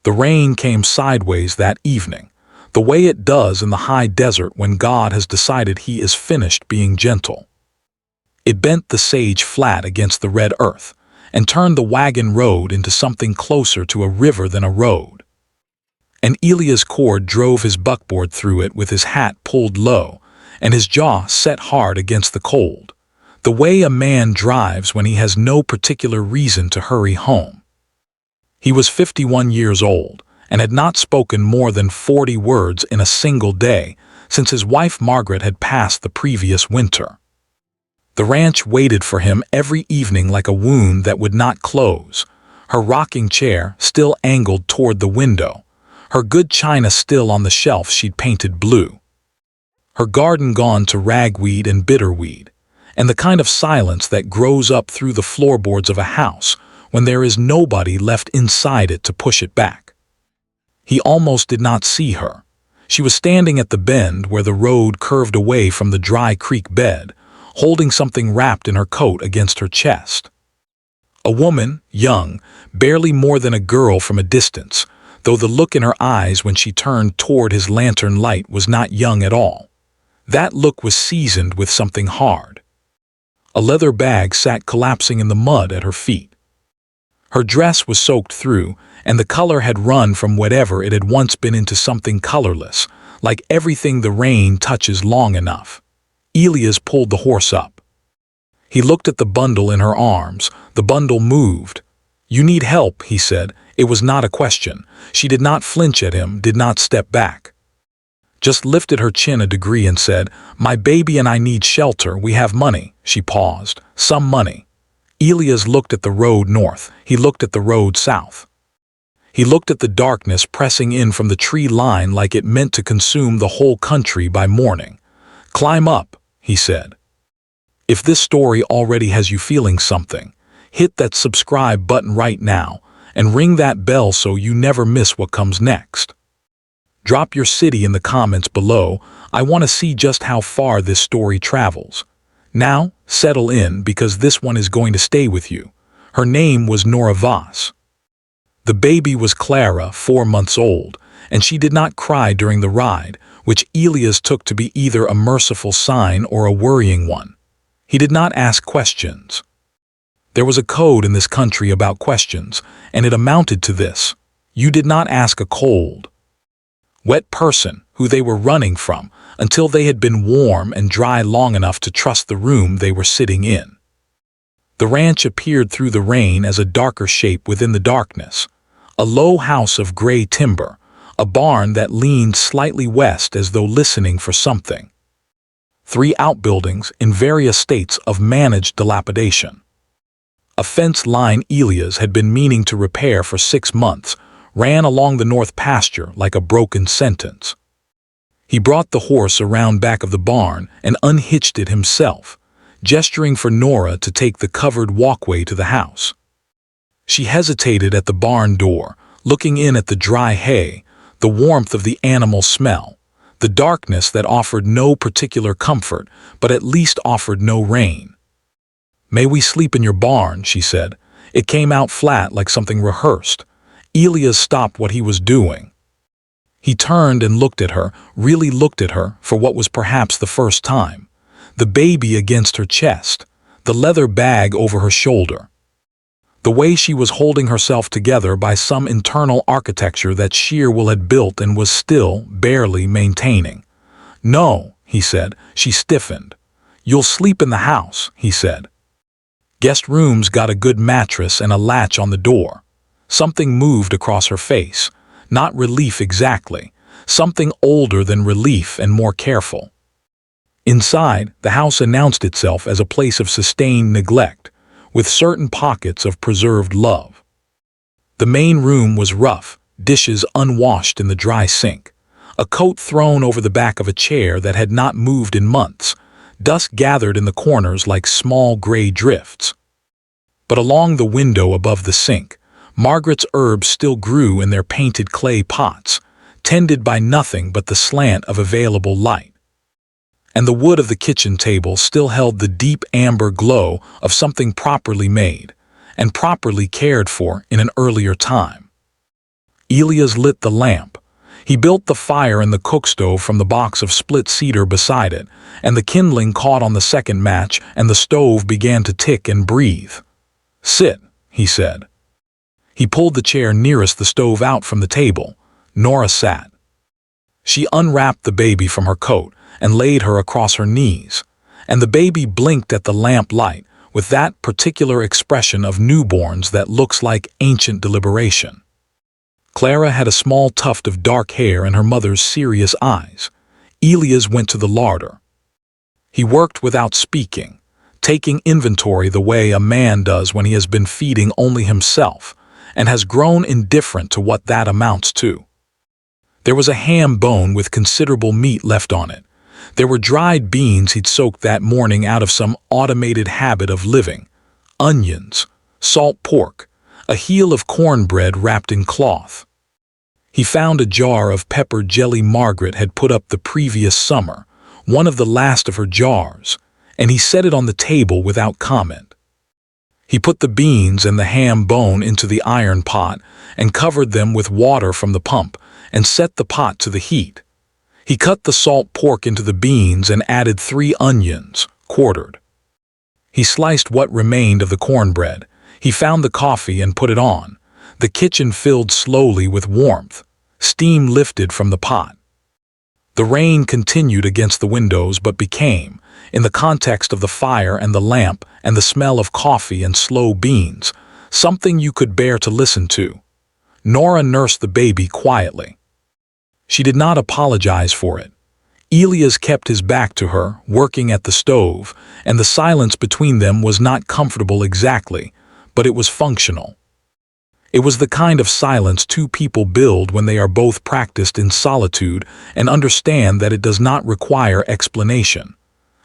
The rain came sideways that evening, the way it does in the high desert when God has decided he is finished being gentle. It bent the sage flat against the red earth and turned the wagon road into something closer to a river than a road. And Elia's cord drove his buckboard through it with his hat pulled low and his jaw set hard against the cold, the way a man drives when he has no particular reason to hurry home. He was 51 years old and had not spoken more than 40 words in a single day since his wife Margaret had passed the previous winter. The ranch waited for him every evening like a wound that would not close, her rocking chair still angled toward the window, her good china still on the shelf she'd painted blue, her garden gone to ragweed and bitterweed, and the kind of silence that grows up through the floorboards of a house when there is nobody left inside it to push it back. He almost did not see her. She was standing at the bend where the road curved away from the dry creek bed, holding something wrapped in her coat against her chest. A woman, young, barely more than a girl from a distance, though the look in her eyes when she turned toward his lantern light was not young at all. That look was seasoned with something hard. A leather bag sat collapsing in the mud at her feet. Her dress was soaked through, and the color had run from whatever it had once been into something colorless, like everything the rain touches long enough. Elias pulled the horse up. He looked at the bundle in her arms. The bundle moved. "You need help," he said. It was not a question. She did not flinch at him, did not step back. Just lifted her chin a degree and said, "My baby and I need shelter. We have money." She paused. "Some money." Elias looked at the road north. He looked at the road south. He looked at the darkness pressing in from the tree line like it meant to consume the whole country by morning. "Climb up," he said. If this story already has you feeling something, hit that subscribe button right now and ring that bell so you never miss what comes next. Drop your city in the comments below. I want to see just how far this story travels. Now, settle in because this one is going to stay with you. Her name was Nora Voss. The baby was Clara, 4 months old, and she did not cry during the ride, which Elias took to be either a merciful sign or a worrying one. He did not ask questions. There was a code in this country about questions, and it amounted to this: you did not ask a cold, wet person who they were running from until they had been warm and dry long enough to trust the room they were sitting in. The ranch appeared through the rain as a darker shape within the darkness, a low house of gray timber, a barn that leaned slightly west as though listening for something. 3 outbuildings in various states of managed dilapidation. A fence line Elias had been meaning to repair for 6 months ran along the north pasture like a broken sentence. He brought the horse around back of the barn and unhitched it himself, gesturing for Nora to take the covered walkway to the house. She hesitated at the barn door, looking in at the dry hay, the warmth of the animal smell, the darkness that offered no particular comfort, but at least offered no rain. "May we sleep in your barn?" she said. It came out flat like something rehearsed. Elias stopped what he was doing. He turned and looked at her, really looked at her for what was perhaps the first time. The baby against her chest, the leather bag over her shoulder. The way she was holding herself together by some internal architecture that Shearwell had built and was still barely maintaining. "No," he said. She stiffened. "You'll sleep in the house," he said. Guest rooms got a good mattress and a latch on the door. Something moved across her face. Not relief exactly. Something older than relief and more careful. Inside, the house announced itself as a place of sustained neglect, with certain pockets of preserved love. The main room was rough, dishes unwashed in the dry sink, a coat thrown over the back of a chair that had not moved in months, dust gathered in the corners like small gray drifts. But along the window above the sink, Margaret's herbs still grew in their painted clay pots, tended by nothing but the slant of available light. And the wood of the kitchen table still held the deep amber glow of something properly made and properly cared for in an earlier time. Elias lit the lamp. He built the fire in the cookstove from the box of split cedar beside it, and the kindling caught on the second match, and the stove began to tick and breathe. "Sit," he said. He pulled the chair nearest the stove out from the table. Nora sat. She unwrapped the baby from her coat and laid her across her knees, and the baby blinked at the lamp light with that particular expression of newborns that looks like ancient deliberation. Clara had a small tuft of dark hair in her mother's serious eyes. Elias went to the larder. He worked without speaking, taking inventory the way a man does when he has been feeding only himself and has grown indifferent to what that amounts to. There was a ham bone with considerable meat left on it. There were dried beans he'd soaked that morning out of some automated habit of living, onions, salt pork, a heel of cornbread wrapped in cloth. He found a jar of pepper jelly Margaret had put up the previous summer, one of the last of her jars, and he set it on the table without comment. He put the beans and the ham bone into the iron pot and covered them with water from the pump and set the pot to the heat. He cut the salt pork into the beans and added 3 onions, quartered. He sliced what remained of the cornbread. He found the coffee and put it on. The kitchen filled slowly with warmth. Steam lifted from the pot. The rain continued against the windows but became, in the context of the fire and the lamp and the smell of coffee and slow beans, something you could bear to listen to. Nora nursed the baby quietly. She did not apologize for it. Elias kept his back to her, working at the stove, and the silence between them was not comfortable exactly, but it was functional. It was the kind of silence 2 people build when they are both practiced in solitude and understand that it does not require explanation.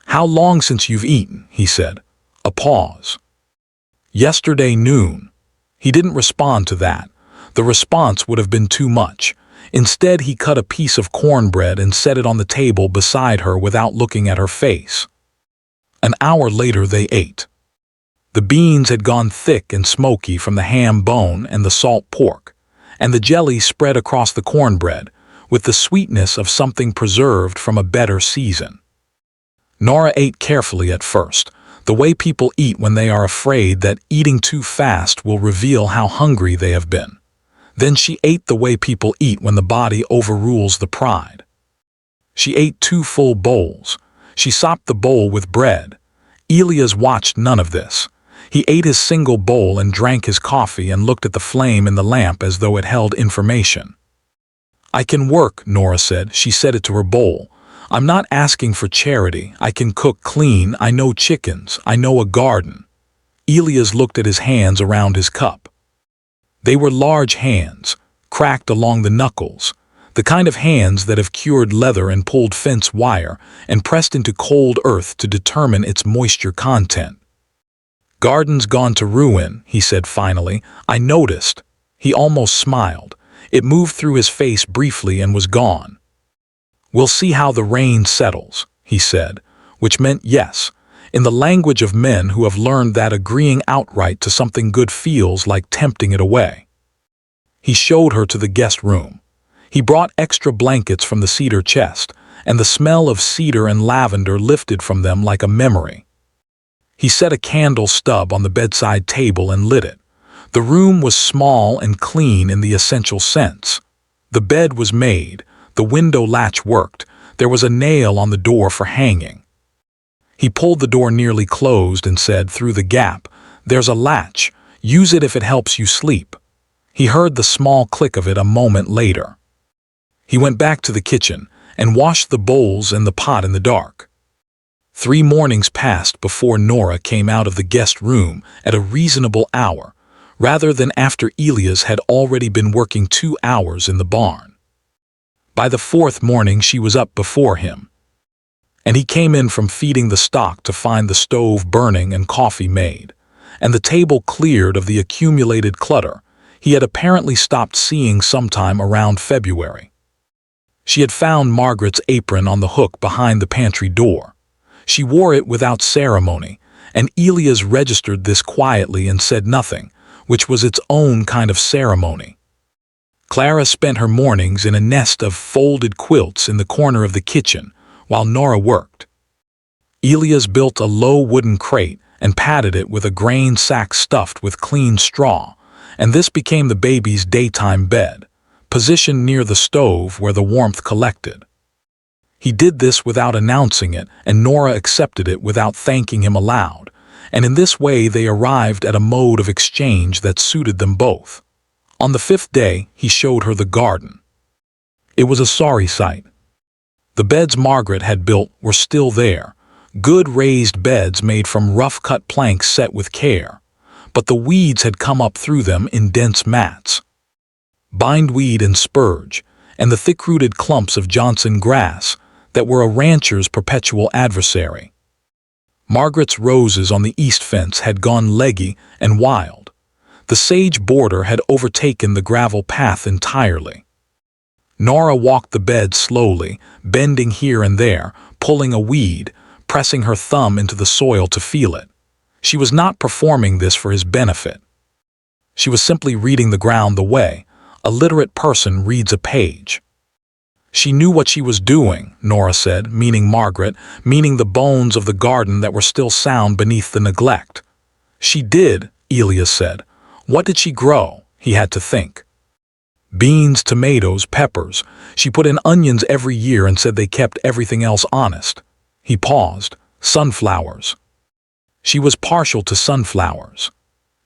"How long since you've eaten?" he said. A pause. "Yesterday noon." He didn't respond to that. The response would have been too much. Instead, he cut a piece of cornbread and set it on the table beside her without looking at her face. An hour later they ate. The beans had gone thick and smoky from the ham bone and the salt pork, and the jelly spread across the cornbread with the sweetness of something preserved from a better season. Nora ate carefully at first, the way people eat when they are afraid that eating too fast will reveal how hungry they have been. Then she ate the way people eat when the body overrules the pride. She ate 2 full bowls. She sopped the bowl with bread. Elias watched none of this. He ate his single bowl and drank his coffee and looked at the flame in the lamp as though it held information. "I can work," Nora said. She said it to her bowl. "I'm not asking for charity. I can cook clean. I know chickens. I know a garden." Elias looked at his hands around his cup. They were large hands, cracked along the knuckles, the kind of hands that have cured leather and pulled fence wire and pressed into cold earth to determine its moisture content. "Garden's gone to ruin," he said finally. "I noticed." He almost smiled. It moved through his face briefly and was gone. "We'll see how the rain settles," he said, which meant yes, in the language of men who have learned that agreeing outright to something good feels like tempting it away. He showed her to the guest room. He brought extra blankets from the cedar chest, and the smell of cedar and lavender lifted from them like a memory. He set a candle stub on the bedside table and lit it. The room was small and clean in the essential sense. The bed was made, the window latch worked, there was a nail on the door for hanging. He pulled the door nearly closed and said through the gap, "There's a latch, use it if it helps you sleep." He heard the small click of it a moment later. He went back to the kitchen and washed the bowls and the pot in the dark. 3 mornings passed before Nora came out of the guest room at a reasonable hour, rather than after Elias had already been working 2 hours in the barn. By the 4th morning she was up before him, and he came in from feeding the stock to find the stove burning and coffee made, and the table cleared of the accumulated clutter he had apparently stopped seeing sometime around February. She had found Margaret's apron on the hook behind the pantry door. She wore it without ceremony, and Elias registered this quietly and said nothing, which was its own kind of ceremony. Clara spent her mornings in a nest of folded quilts in the corner of the kitchen, while Nora worked. Elias built a low wooden crate and padded it with a grain sack stuffed with clean straw, and this became the baby's daytime bed, positioned near the stove where the warmth collected. He did this without announcing it, and Nora accepted it without thanking him aloud, and in this way they arrived at a mode of exchange that suited them both. On the 5th day, he showed her the garden. It was a sorry sight. The beds Margaret had built were still there, good raised beds made from rough-cut planks set with care, but the weeds had come up through them in dense mats. Bindweed and spurge, and the thick-rooted clumps of Johnson grass that were a rancher's perpetual adversary. Margaret's roses on the east fence had gone leggy and wild. The sage border had overtaken the gravel path entirely. Nora walked the bed slowly, bending here and there, pulling a weed, pressing her thumb into the soil to feel it. She was not performing this for his benefit. She was simply reading the ground the way a literate person reads a page. She knew what she was doing, Nora said, meaning Margaret, meaning the bones of the garden that were still sound beneath the neglect. She did, Elias said. What did she grow? He had to think. Beans, tomatoes, peppers. She put in onions every year and said they kept everything else honest. He paused. Sunflowers. She was partial to sunflowers.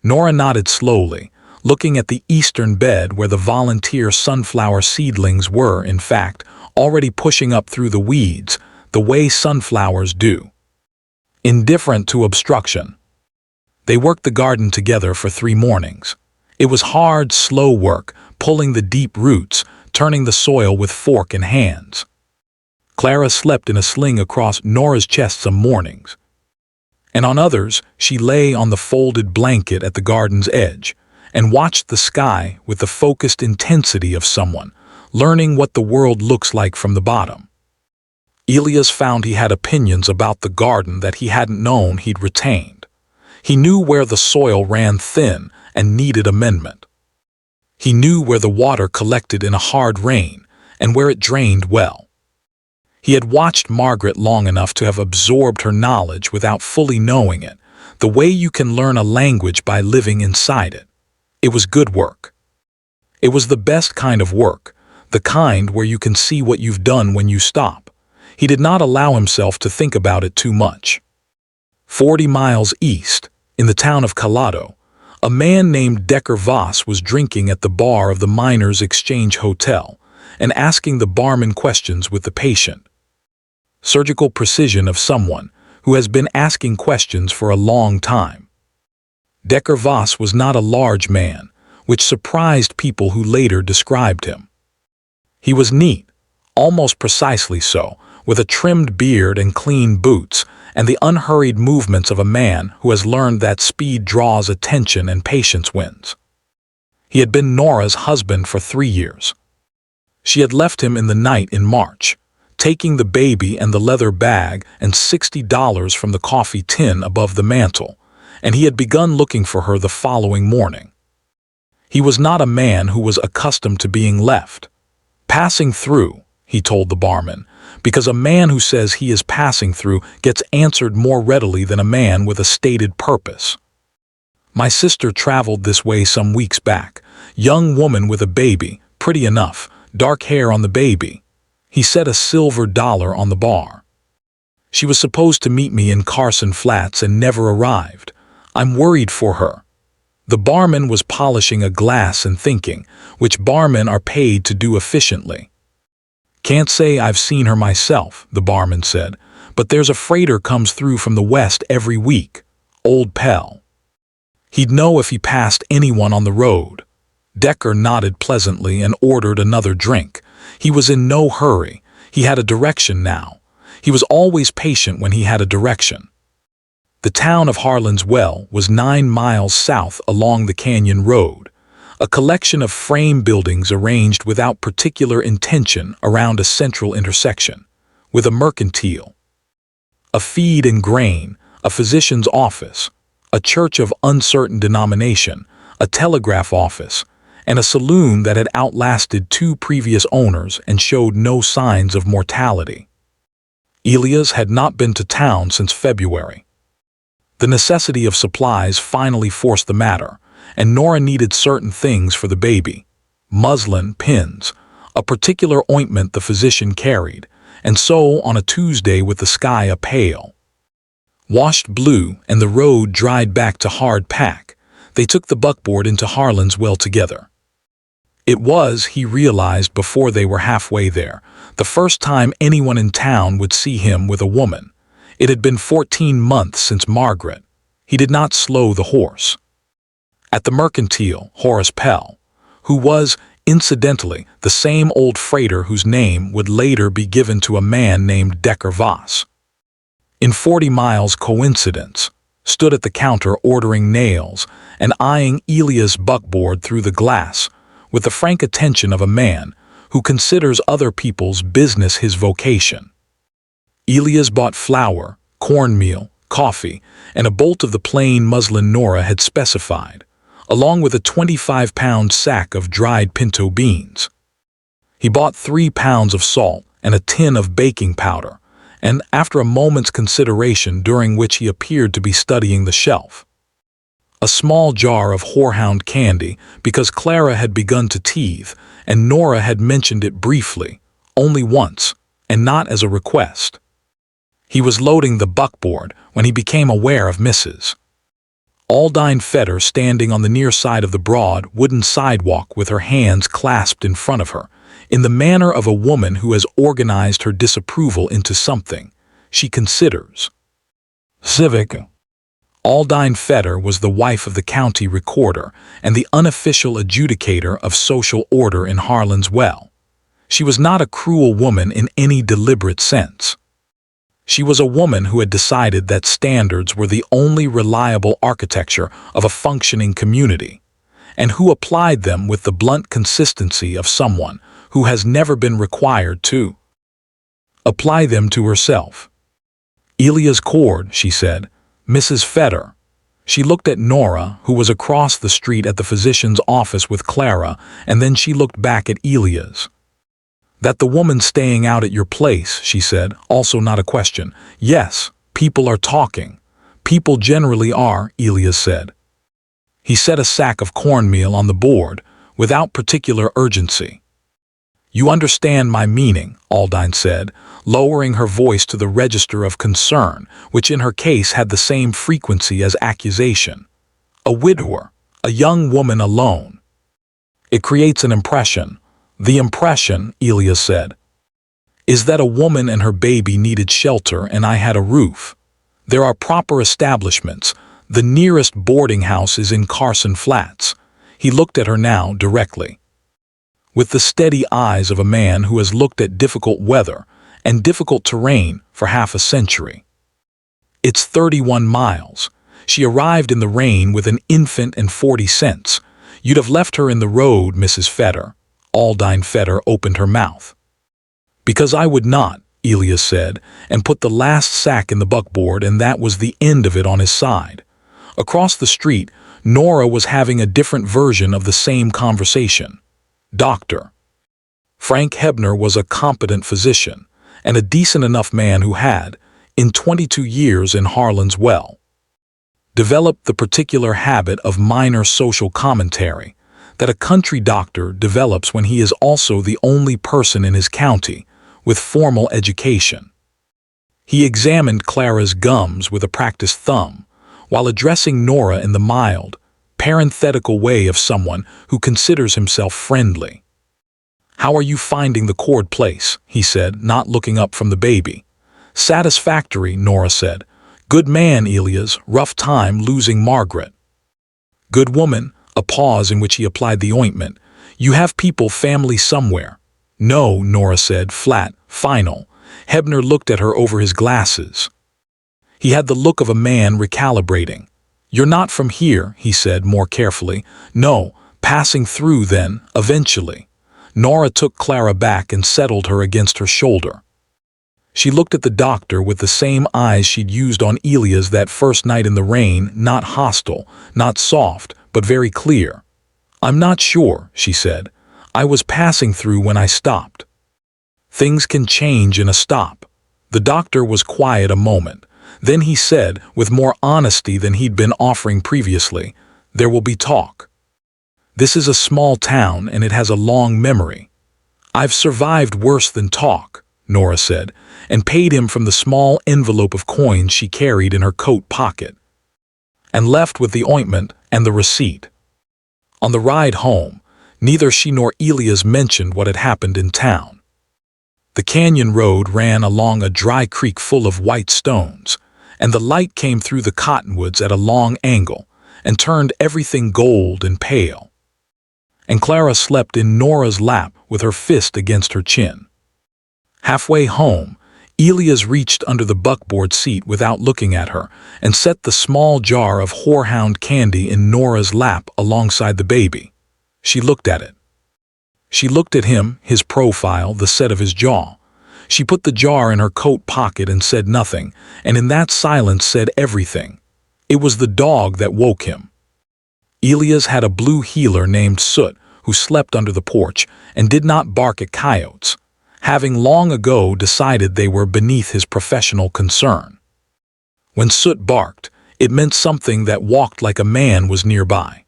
Nora nodded slowly, looking at the eastern bed where the volunteer sunflower seedlings were, in fact, already pushing up through the weeds, the way sunflowers do. Indifferent to obstruction. They worked the garden together for 3 mornings. It was hard, slow work, pulling the deep roots, turning the soil with fork and hands. Clara slept in a sling across Nora's chest some mornings, and on others she lay on the folded blanket at the garden's edge and watched the sky with the focused intensity of someone, learning what the world looks like from the bottom. Elias found he had opinions about the garden that he hadn't known he'd retained. He knew where the soil ran thin and needed amendment. He knew where the water collected in a hard rain and where it drained well. He had watched Margaret long enough to have absorbed her knowledge without fully knowing it, the way you can learn a language by living inside it. It was good work. It was the best kind of work, the kind where you can see what you've done when you stop. He did not allow himself to think about it too much. 40 miles east, in the town of Calado, a man named Decker Voss was drinking at the bar of the Miners' Exchange Hotel and asking the barman questions with the patient. Surgical precision of someone who has been asking questions for a long time. Decker Voss was not a large man, which surprised people who later described him. He was neat, almost precisely so, with a trimmed beard and clean boots, and the unhurried movements of a man who has learned that speed draws attention and patience wins. He had been Nora's husband for 3 years. She had left him in the night in March, taking the baby and the leather bag and $60 from the coffee tin above the mantel, and he had begun looking for her the following morning. He was not a man who was accustomed to being left. Passing through, he told the barman, because a man who says he is passing through gets answered more readily than a man with a stated purpose. My sister traveled this way some weeks back, young woman with a baby, pretty enough, dark hair on the baby. He set a silver dollar on the bar. She was supposed to meet me in Carson Flats and never arrived. I'm worried for her. The barman was polishing a glass and thinking, which barmen are paid to do efficiently. Can't say I've seen her myself, the barman said, but there's a freighter comes through from the west every week. Old Pell. He'd know if he passed anyone on the road. Decker nodded pleasantly and ordered another drink. He was in no hurry. He had a direction now. He was always patient when he had a direction. The town of Harlan's Well was 9 miles south along the canyon road, a collection of frame buildings arranged without particular intention around a central intersection, with a mercantile, a feed and grain, a physician's office, a church of uncertain denomination, a telegraph office, and a saloon that had outlasted 2 previous owners and showed no signs of mortality. Elias had not been to town since February. The necessity of supplies finally forced the matter, and Nora needed certain things for the baby: muslin, pins, a particular ointment the physician carried, and so on a Tuesday with the sky a pale, washed blue and the road dried back to hard pack, they took the buckboard into Harlan's well together. It was, he realized before they were halfway there, the first time anyone in town would see him with a woman. It had been 14 months since Margaret. He did not slow the horse. At the Mercantile, Horace Pell, who was, incidentally, the same old freighter whose name would later be given to a man named Decker Voss, in 40 Miles coincidence, stood at the counter ordering nails and eyeing Elias' buckboard through the glass with the frank attention of a man who considers other people's business his vocation. Elias bought flour, cornmeal, coffee, and a bolt of the plain muslin Nora had specified, along with a 25-pound sack of dried pinto beans. He bought 3 pounds of salt and a tin of baking powder, and after a moment's consideration during which he appeared to be studying the shelf, a small jar of horehound candy because Clara had begun to teethe and Nora had mentioned it briefly, only once, and not as a request. He was loading the buckboard when he became aware of Mrs. Aldine Fetter standing on the near side of the broad wooden sidewalk with her hands clasped in front of her, in the manner of a woman who has organized her disapproval into something she considers civic. Aldine Fetter was the wife of the county recorder and the unofficial adjudicator of social order in Harlan's Well. She was not a cruel woman in any deliberate sense. She was a woman who had decided that standards were the only reliable architecture of a functioning community, and who applied them with the blunt consistency of someone who has never been required to apply them to herself. Elias Cord, she said. Mrs. Fetter. She looked at Nora, who was across the street at the physician's office with Clara, and then she looked back at Elias. That the woman staying out at your place, she said, also not a question. Yes, people are talking. People generally are, Elias said. He set a sack of cornmeal on the board, without particular urgency. You understand my meaning, Aldine said, lowering her voice to the register of concern, which in her case had the same frequency as accusation. A widower, a young woman alone. It creates an impression. The impression, Elias said, is that a woman and her baby needed shelter and I had a roof. There are proper establishments. The nearest boarding house is in Carson Flats. He looked at her now directly, with the steady eyes of a man who has looked at difficult weather and difficult terrain for half a century. It's 31 miles. She arrived in the rain with an infant and 40 cents. You'd have left her in the road, Mrs. Fetter. Aldine Fetter opened her mouth. Because I would not, Elias said, and put the last sack in the buckboard, and that was the end of it on his side. Across the street, Nora was having a different version of the same conversation. Dr. Frank Hebner was a competent physician and a decent enough man who had, in 22 years in Harlan's Well, developed the particular habit of minor social commentary that a country doctor develops when he is also the only person in his county with formal education. He examined Clara's gums with a practiced thumb, while addressing Nora in the mild, parenthetical way of someone who considers himself friendly. How are you finding the Cord place? He said, not looking up from the baby. Satisfactory, Nora said. Good man, Elias, rough time losing Margaret. Good woman, a pause in which he applied the ointment. You have people, family somewhere. No, Nora said, flat, final. Hebner looked at her over his glasses. He had the look of a man recalibrating. You're not from here, he said more carefully. No, passing through then, eventually. Nora took Clara back and settled her against her shoulder. She looked at the doctor with the same eyes she'd used on Elias that first night in the rain, not hostile, not soft, but very clear. I'm not sure, she said. I was passing through when I stopped. Things can change in a stop. The doctor was quiet a moment. Then he said, with more honesty than he'd been offering previously, there will be talk. This is a small town and it has a long memory. I've survived worse than talk, Nora said, and paid him from the small envelope of coins she carried in her coat pocket, and left with the ointment and the receipt. On the ride home, neither she nor Elias mentioned what had happened in town. The canyon road ran along a dry creek full of white stones, and the light came through the cottonwoods at a long angle and turned everything gold and pale. And Clara slept in Nora's lap with her fist against her chin. Halfway home, Elias reached under the buckboard seat without looking at her and set the small jar of horehound candy in Nora's lap alongside the baby. She looked at it. She looked at him, his profile, the set of his jaw. She put the jar in her coat pocket and said nothing, and in that silence said everything. It was the dog that woke him. Elias had a blue heeler named Soot who slept under the porch and did not bark at coyotes, having long ago decided they were beneath his professional concern. When Soot barked, it meant something that walked like a man was nearby.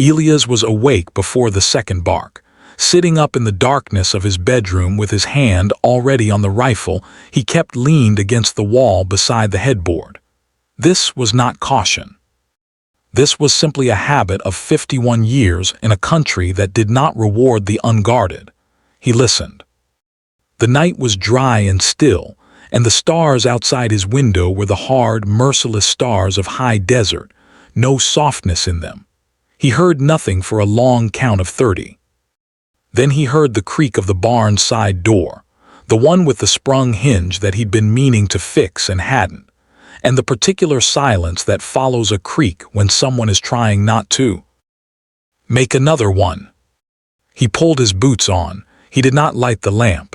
Elias was awake before the second bark. Sitting up in the darkness of his bedroom with his hand already on the rifle, he kept leaned against the wall beside the headboard. This was not caution. This was simply a habit of 51 years in a country that did not reward the unguarded. He listened. The night was dry and still, and the stars outside his window were the hard, merciless stars of high desert, no softness in them. He heard nothing for a long count of 30. Then he heard the creak of the barn's side door, the one with the sprung hinge that he'd been meaning to fix and hadn't, and the particular silence that follows a creak when someone is trying not to make another one. He pulled his boots on. He did not light the lamp.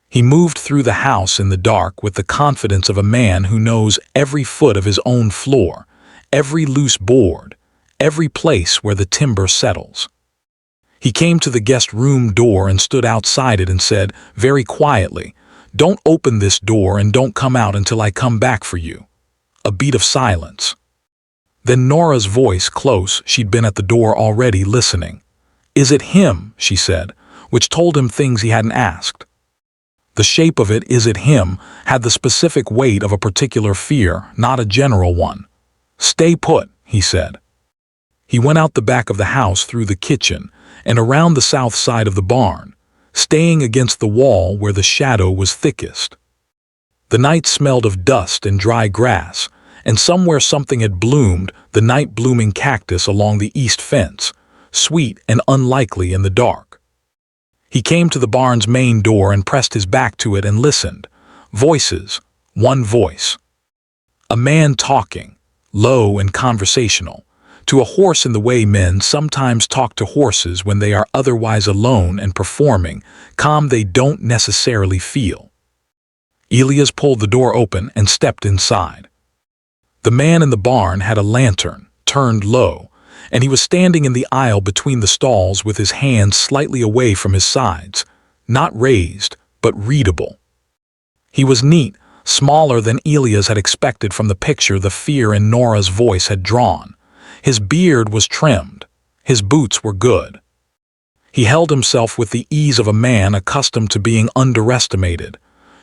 He moved through the house in the dark with the confidence of a man who knows every foot of his own floor, every loose board, every place where the timber settles. He came to the guest room door and stood outside it and said, very quietly, "Don't open this door and don't come out until I come back for you." A beat of silence. Then Nora's voice, close, she'd been at the door already listening. "Is it him?" she said, which told him things he hadn't asked. The shape of it, "is it him?" had the specific weight of a particular fear, not a general one. "Stay put," he said. He went out the back of the house through the kitchen and around the south side of the barn, staying against the wall where the shadow was thickest. The night smelled of dust and dry grass, and somewhere something had bloomed, the night-blooming cactus along the east fence, sweet and unlikely in the dark. He came to the barn's main door and pressed his back to it and listened. Voices, one voice. A man talking, low and conversational, to a horse in the way men sometimes talk to horses when they are otherwise alone and performing, calm they don't necessarily feel. Elias pulled the door open and stepped inside. The man in the barn had a lantern, turned low, and he was standing in the aisle between the stalls with his hands slightly away from his sides, not raised, but readable. He was neat, smaller than Elias had expected from the picture the fear in Nora's voice had drawn. His beard was trimmed. His boots were good. He held himself with the ease of a man accustomed to being underestimated.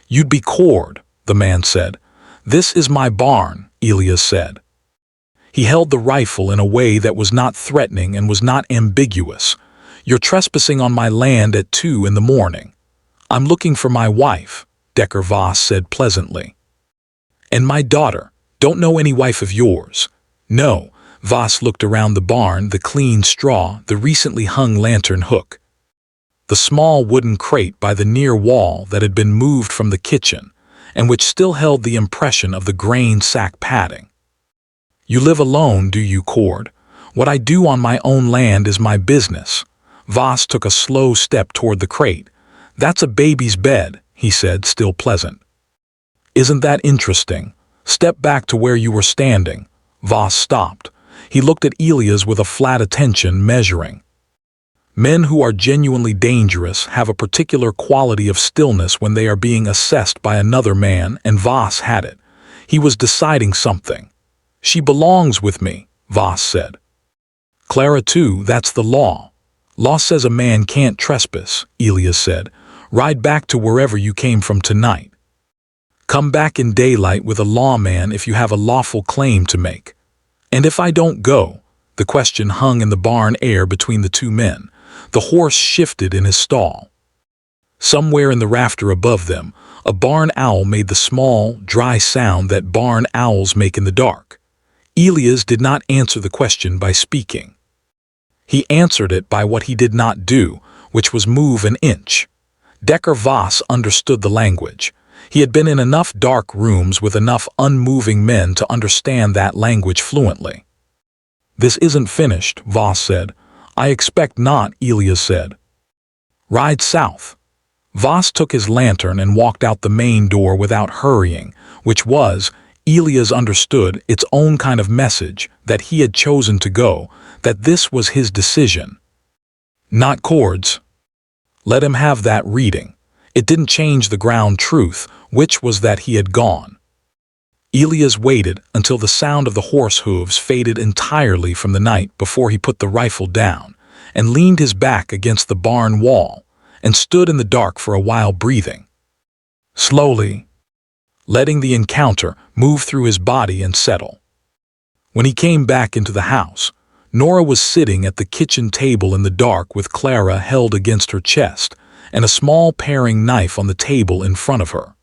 "You'd be cored," the man said. "This is my barn," Elias said. He held the rifle in a way that was not threatening and was not ambiguous. "You're trespassing on my land at 2 in the morning. I'm looking for my wife," Decker Voss said pleasantly. "And my daughter. Don't know any wife of yours." "No." Voss looked around the barn, the clean straw, the recently hung lantern hook, the small wooden crate by the near wall that had been moved from the kitchen and which still held the impression of the grain sack padding. "You live alone, do you, Cord? What I do on my own land is my business." Voss took a slow step toward the crate. "That's a baby's bed," he said, still pleasant. "Isn't that interesting? Step back to where you were standing." Voss stopped. He looked at Elias with a flat attention, measuring. Men who are genuinely dangerous have a particular quality of stillness when they are being assessed by another man, and Voss had it. He was deciding something. "She belongs with me," Voss said. "Clara too, that's the law. Law says a man can't trespass," Elias said. "Ride back to wherever you came from tonight. Come back in daylight with a lawman if you have a lawful claim to make." "And if I don't go?" The question hung in the barn air between the two men. The horse shifted in his stall. Somewhere in the rafter above them, a barn owl made the small, dry sound that barn owls make in the dark. Elias did not answer the question by speaking. He answered it by what he did not do, which was move an inch. Decker Voss understood the language. He had been in enough dark rooms with enough unmoving men to understand that language fluently. "This isn't finished," Voss said. "I expect not," Elias said. "Ride south." Voss took his lantern and walked out the main door without hurrying, which was, Elias understood, its own kind of message, that he had chosen to go, that this was his decision. Not Cord's. Let him have that reading. It didn't change the ground truth, which was that he had gone. Elias waited until the sound of the horse hooves faded entirely from the night before he put the rifle down, and leaned his back against the barn wall, and stood in the dark for a while, breathing slowly, letting the encounter move through his body and settle. When he came back into the house, Nora was sitting at the kitchen table in the dark with Clara held against her chest and a small paring knife on the table in front of her,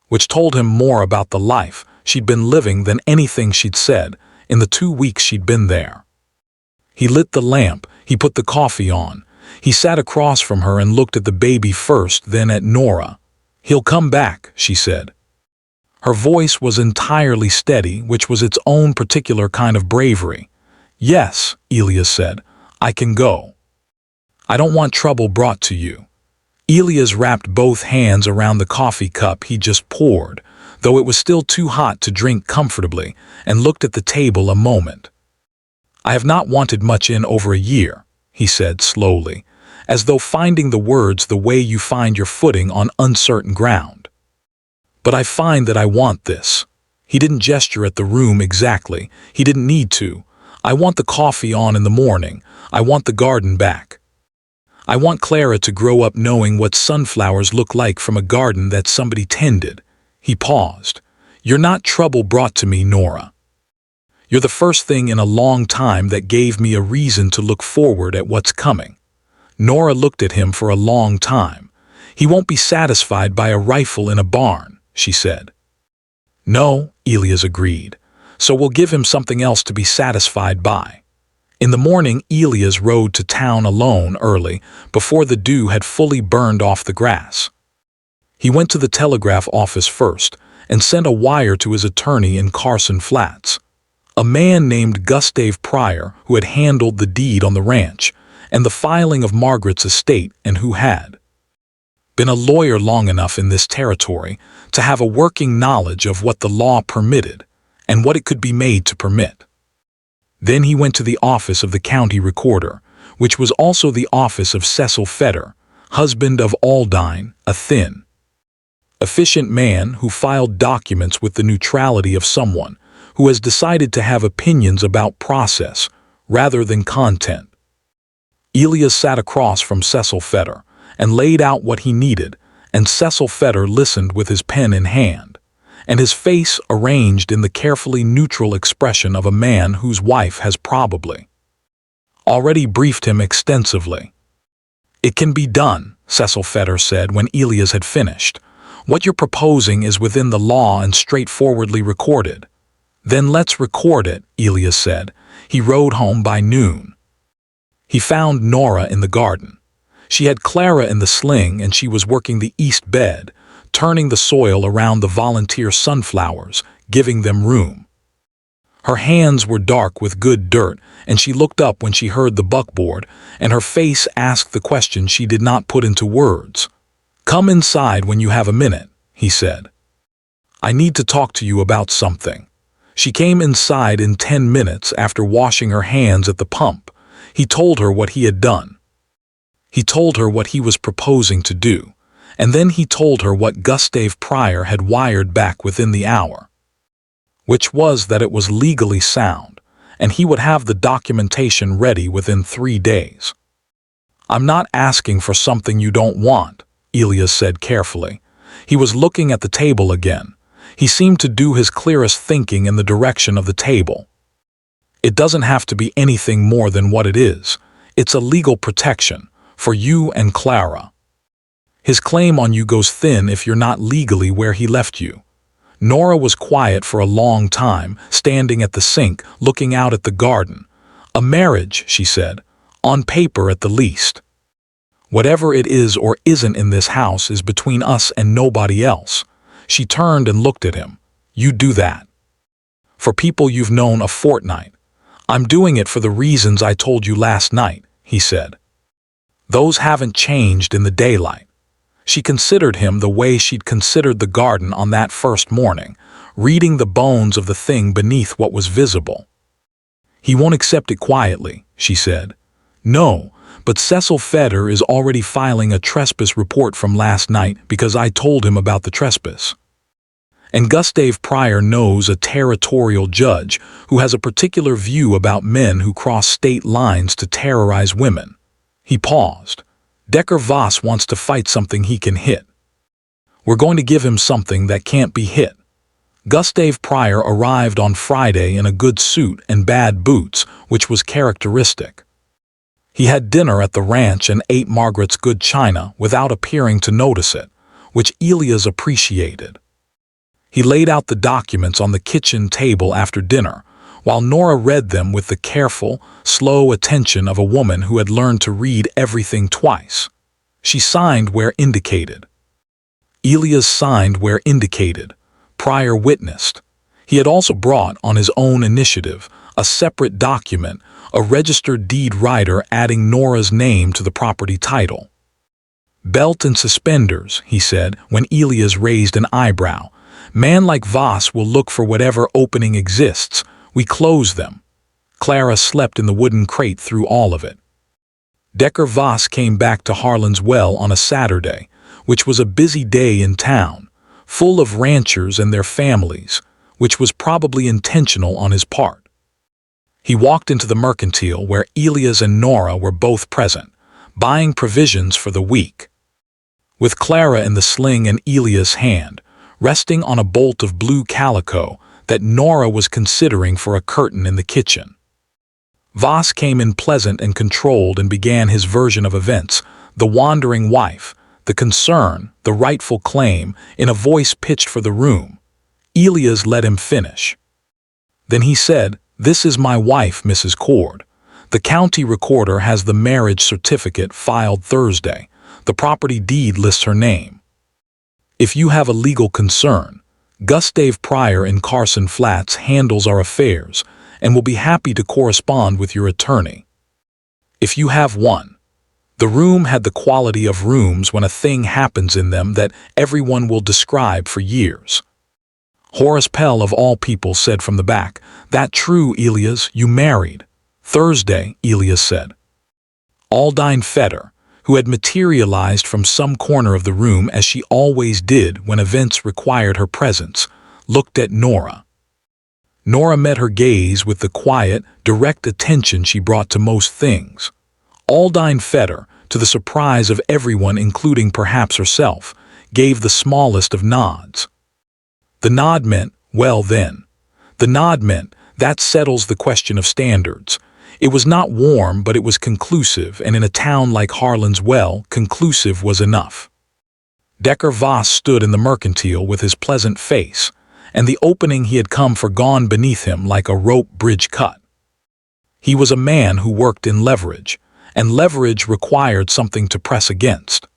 which told him more about the life she'd been living than anything she'd said in the 2 weeks she'd been there. He lit the lamp, he put the coffee on. He sat across from her and looked at the baby first, then at Nora. "He'll come back," she said. Her voice was entirely steady, which was its own particular kind of bravery. "Yes," Elias said, "I can go. I don't want trouble brought to you." Elias wrapped both hands around the coffee cup he just poured, though it was still too hot to drink comfortably, and looked at the table a moment. "I have not wanted much in over a year," he said slowly, as though finding the words the way you find your footing on uncertain ground. "But I find that I want this." He didn't gesture at the room exactly. He didn't need to. "I want the coffee on in the morning. I want the garden back. I want Clara to grow up knowing what sunflowers look like from a garden that somebody tended." He paused. "You're not trouble brought to me, Nora. You're the first thing in a long time that gave me a reason to look forward at what's coming." Nora looked at him for a long time. "He won't be satisfied by a rifle in a barn," she said. "No," Elias agreed. "So we'll give him something else to be satisfied by." In the morning, Elias rode to town alone early, before the dew had fully burned off the grass. He went to the telegraph office first and sent a wire to his attorney in Carson Flats, a man named Gustave Pryor, who had handled the deed on the ranch and the filing of Margaret's estate, and who had been a lawyer long enough in this territory to have a working knowledge of what the law permitted and what it could be made to permit. Then he went to the office of the county recorder, which was also the office of Cecil Fetter, husband of Aldine, a thin, efficient man who filed documents with the neutrality of someone who has decided to have opinions about process rather than content. Elias sat across from Cecil Fetter and laid out what he needed, and Cecil Fetter listened with his pen in hand, and his face arranged in the carefully neutral expression of a man whose wife has probably already briefed him extensively. "It can be done," Cecil Fetter said when Elias had finished. "What you're proposing is within the law and straightforwardly recorded." "Then let's record it," Elias said. He rode home by noon. He found Nora in the garden. She had Clara in the sling, and she was working the east bed, turning the soil around the volunteer sunflowers, giving them room. Her hands were dark with good dirt, and she looked up when she heard the buckboard, and her face asked the question she did not put into words. "Come inside when you have a minute," he said. "I need to talk to you about something." She came inside in 10 minutes after washing her hands at the pump. He told her what he had done. He told her what he was proposing to do, and then he told her what Gustave Pryor had wired back within the hour, which was that it was legally sound, and he would have the documentation ready within 3 days. "I'm not asking for something you don't want," Elias said carefully. He was looking at the table again. He seemed to do his clearest thinking in the direction of the table. "It doesn't have to be anything more than what it is. It's a legal protection, for you and Clara. His claim on you goes thin if you're not legally where he left you." Nora was quiet for a long time, standing at the sink, looking out at the garden. "A marriage," she said, "on paper at the least. Whatever it is or isn't in this house is between us and nobody else." She turned and looked at him. "You do that for people you've known a fortnight." "I'm doing it for the reasons I told you last night," he said. "Those haven't changed in the daylight." She considered him the way she'd considered the garden on that first morning, reading the bones of the thing beneath what was visible. "He won't accept it quietly," she said. "No, but Cecil Feder is already filing a trespass report from last night because I told him about the trespass. And Gustave Pryor knows a territorial judge who has a particular view about men who cross state lines to terrorize women." He paused. "Decker Voss wants to fight something he can hit. We're going to give him something that can't be hit." Gustave Pryor arrived on Friday in a good suit and bad boots, which was characteristic. He had dinner at the ranch and ate Margaret's good china without appearing to notice it, which Elias appreciated. He laid out the documents on the kitchen table after dinner, while Nora read them with the careful, slow attention of a woman who had learned to read everything twice. She signed where indicated. Elias signed where indicated. Pryor witnessed. He had also brought, on his own initiative, a separate document, a registered deed writer adding Nora's name to the property title. "Belt and suspenders," he said when Elias raised an eyebrow. "Man like Voss will look for whatever opening exists. We close them." Clara slept in the wooden crate through all of it. Decker Voss came back to Harlan's Well on a Saturday, which was a busy day in town, full of ranchers and their families, which was probably intentional on his part. He walked into the mercantile where Elias and Nora were both present, buying provisions for the week. With Clara in the sling in Elias' hand, resting on a bolt of blue calico that Nora was considering for a curtain in the kitchen. Voss came in pleasant and controlled and began his version of events, the wandering wife, the concern, the rightful claim, in a voice pitched for the room. Elias let him finish. Then he said, "This is my wife, Mrs. Cord. The county recorder has the marriage certificate filed Thursday. The property deed lists her name. If you have a legal concern, Gustave Pryor in Carson Flats handles our affairs and will be happy to correspond with your attorney. If you have one." The room had the quality of rooms when a thing happens in them that everyone will describe for years. Horace Pell of all people said from the back, "That true, Elias, you married." "Thursday," Elias said. Aldine Feder, who had materialized from some corner of the room as she always did when events required her presence, looked at Nora. Nora met her gaze with the quiet, direct attention she brought to most things. Aldine Feder, to the surprise of everyone including perhaps herself, gave the smallest of nods. The nod meant, "Well then." The nod meant, "That settles the question of standards." It was not warm, but it was conclusive, and in a town like Harlan's Well, conclusive was enough. Decker Voss stood in the mercantile with his pleasant face, and the opening he had come for gone beneath him like a rope bridge cut. He was a man who worked in leverage, and leverage required something to press against.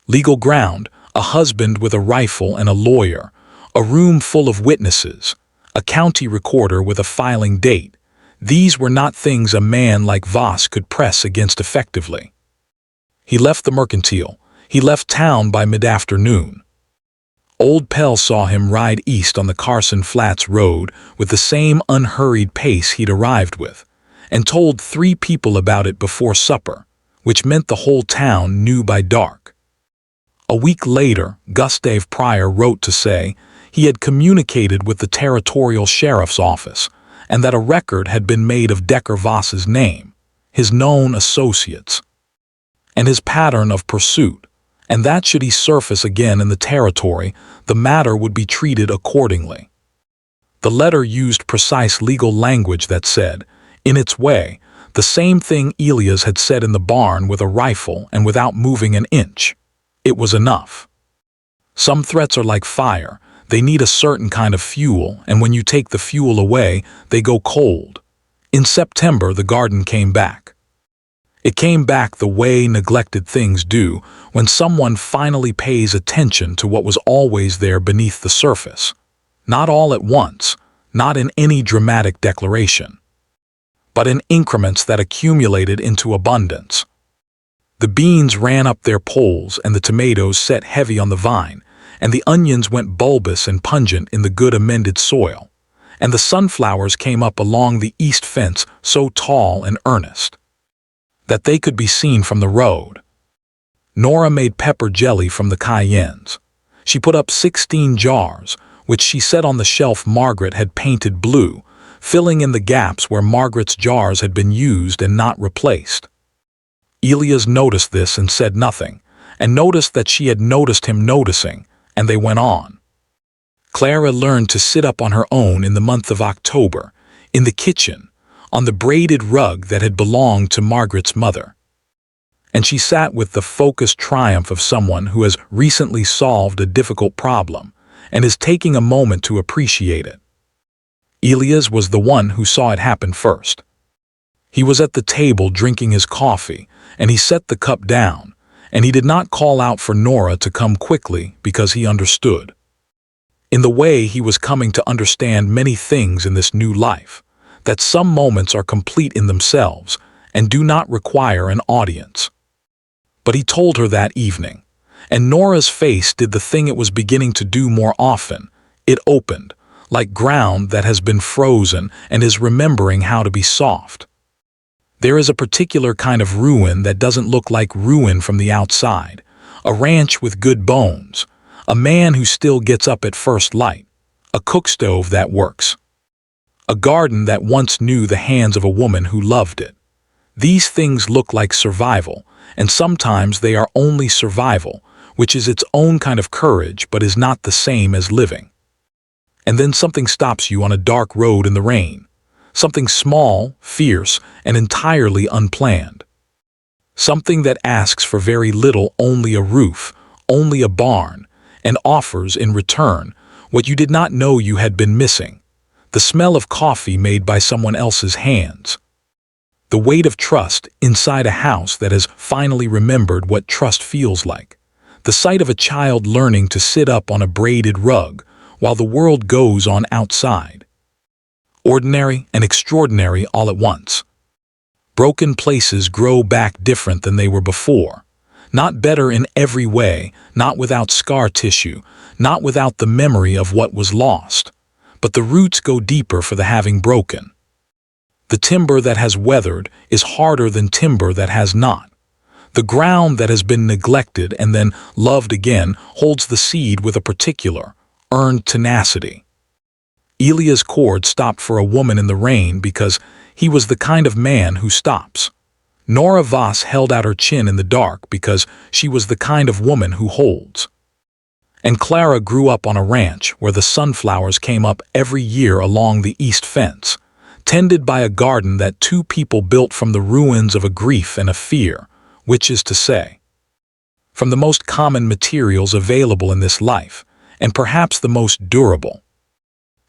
Legal ground, a husband with a rifle and a lawyer, a room full of witnesses, a county recorder with a filing date. These were not things a man like Voss could press against effectively. He left the mercantile. He left town by mid-afternoon. Old Pell saw him ride east on the Carson Flats road with the same unhurried pace he'd arrived with, and told 3 people about it before supper, which meant the whole town knew by dark. A week later, Gustave Pryor wrote to say he had communicated with the territorial sheriff's office and that a record had been made of Decker Voss's name, his known associates, and his pattern of pursuit, and that should he surface again in the territory, the matter would be treated accordingly. The letter used precise legal language that said, in its way, the same thing Elias had said in the barn with a rifle and without moving an inch. It was enough. Some threats are like fire. They need a certain kind of fuel, and when you take the fuel away, they go cold. In September, the garden came back. It came back the way neglected things do when someone finally pays attention to what was always there beneath the surface. Not all at once, not in any dramatic declaration, but in increments that accumulated into abundance. The beans ran up their poles and the tomatoes set heavy on the vine, and the onions went bulbous and pungent in the good amended soil, and the sunflowers came up along the east fence so tall and earnest that they could be seen from the road. Nora made pepper jelly from the cayennes. She put up 16 jars, which she set on the shelf Margaret had painted blue, filling in the gaps where Margaret's jars had been used and not replaced. Elias noticed this and said nothing, and noticed that she had noticed him noticing, and they went on. Clara learned to sit up on her own in the month of October, in the kitchen, on the braided rug that had belonged to Margaret's mother. And she sat with the focused triumph of someone who has recently solved a difficult problem and is taking a moment to appreciate it. Elias was the one who saw it happen first. He was at the table drinking his coffee, and he set the cup down, and he did not call out for Nora to come quickly because he understood. In the way he was coming to understand many things in this new life, that some moments are complete in themselves and do not require an audience. But he told her that evening, and Nora's face did the thing it was beginning to do more often. It opened, like ground that has been frozen and is remembering how to be soft. There is a particular kind of ruin that doesn't look like ruin from the outside, a ranch with good bones, a man who still gets up at first light, a cook stove that works, a garden that once knew the hands of a woman who loved it. These things look like survival, and sometimes they are only survival, which is its own kind of courage but is not the same as living. And then something stops you on a dark road in the rain, something small, fierce, and entirely unplanned. Something that asks for very little, only a roof, only a barn, and offers in return what you did not know you had been missing. The smell of coffee made by someone else's hands. The weight of trust inside a house that has finally remembered what trust feels like. The sight of a child learning to sit up on a braided rug while the world goes on outside. Ordinary and extraordinary all at once. Broken places grow back different than they were before. Not better in every way, not without scar tissue, not without the memory of what was lost. But the roots go deeper for the having broken. The timber that has weathered is harder than timber that has not. The ground that has been neglected and then loved again holds the seed with a particular, earned tenacity. Elias Cord stopped for a woman in the rain because he was the kind of man who stops. Nora Voss held out her chin in the dark because she was the kind of woman who holds. And Clara grew up on a ranch where the sunflowers came up every year along the east fence, tended by a garden that 2 people built from the ruins of a grief and a fear, which is to say, from the most common materials available in this life, and perhaps the most durable.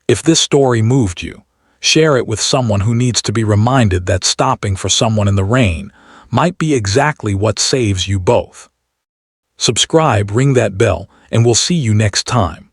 If this story moved you, share it with someone who needs to be reminded that stopping for someone in the rain might be exactly what saves you both. Subscribe, ring that bell, and we'll see you next time.